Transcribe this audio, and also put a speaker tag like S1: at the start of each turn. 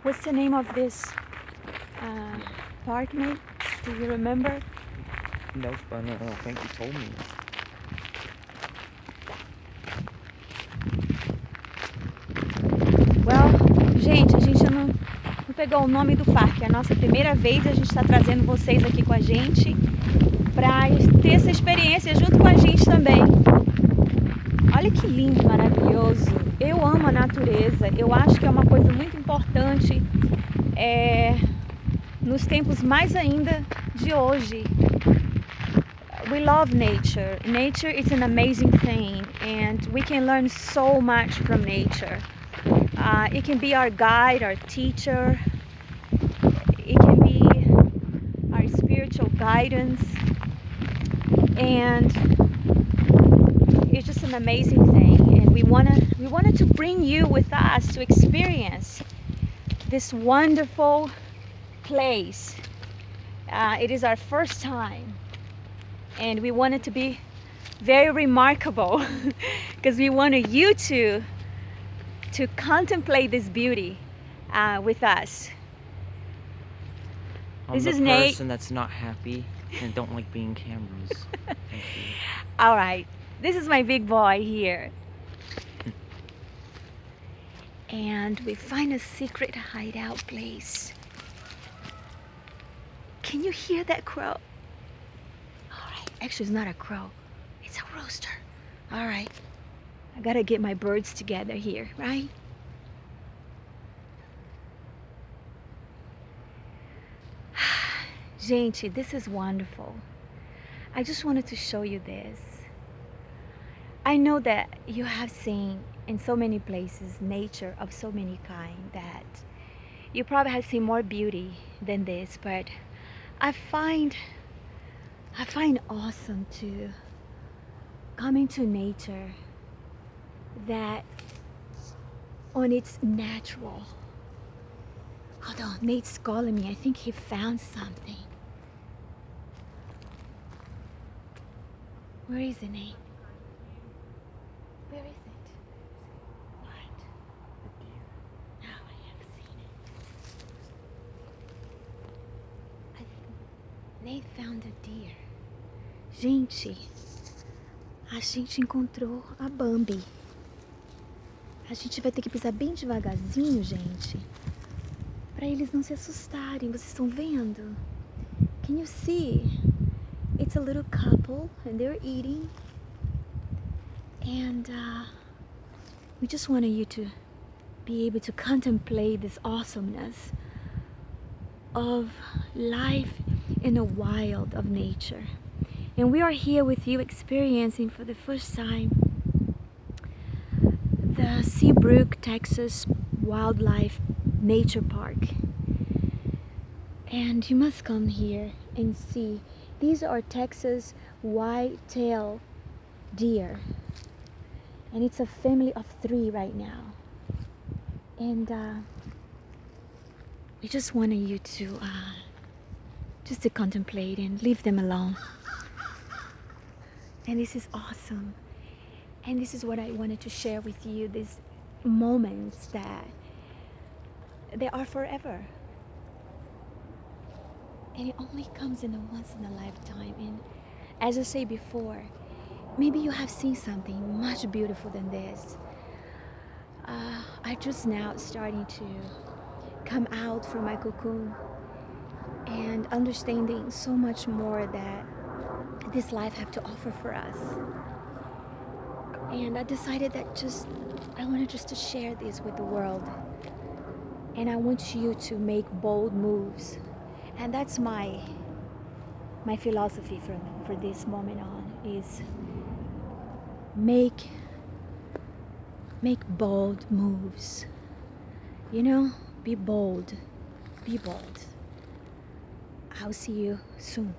S1: What's the name of this park, mate? Do you remember?
S2: Nope, but I think you told me.
S1: Well, gente, a gente não pegou o nome do parque. É a nossa primeira vez, a gente está trazendo vocês aqui com a gente para ter essa experiência junto com a gente também. Olha que lindo, maravilhoso. Eu amo a natureza. Eu acho que é uma coisa muito importante nos tempos mais ainda de hoje. We love nature. Nature is an amazing thing, and we can learn so much from nature. It can be our guide, our teacher. It can be our spiritual guidance, and it's just an amazing thing. And we wanted to bring you with us to experience this wonderful place. It is our first time, and we want it to be very remarkable because we wanted you to contemplate this beauty with us.
S2: I'm
S1: This is
S2: the
S1: Nate.
S2: person that's not happy and don't like being cameras. Thank you.
S1: All right, this is my big boy here. And we find a secret hideout place. Can you hear that crow? All right, actually it's not a crow, it's a rooster. All right, I gotta get my birds together here, right? Gente, this is wonderful. I just wanted to show you this. I know that you have seen in so many places nature of so many kind that you probably have seen more beauty than this, but I find awesome to come into nature that on its natural. Hold on, Nate's calling me. I think he found something. Where is it, Nate? Where is it? What? No, I have seen it. Nate found a deer. Gente, a gente encontrou a Bambi. A gente vai ter que pisar bem devagarzinho, gente, para eles não se assustarem. Vocês estão vendo? Can you see? It's a little couple and they're eating. And we just wanted you to be able to contemplate this awesomeness of life in the wild of nature. And we are here with you experiencing for the first time the Seabrook Texas Wildlife Nature Park. And you must come here and see. These are Texas white-tailed deer. And it's a family of 3 right now. And we just wanted you to just to contemplate and leave them alone. And this is awesome. And this is what I wanted to share with you, these moments that they are forever. And it only comes in a once in a lifetime. And as I said before, maybe you have seen something much beautiful than this. I just now starting to come out from my cocoon and understanding so much more that this life have to offer for us. And I decided that I wanted just to share this with the world. And I want you to make bold moves. And that's my philosophy for this moment on is make bold moves. You know, be bold. Be bold. I'll see you soon.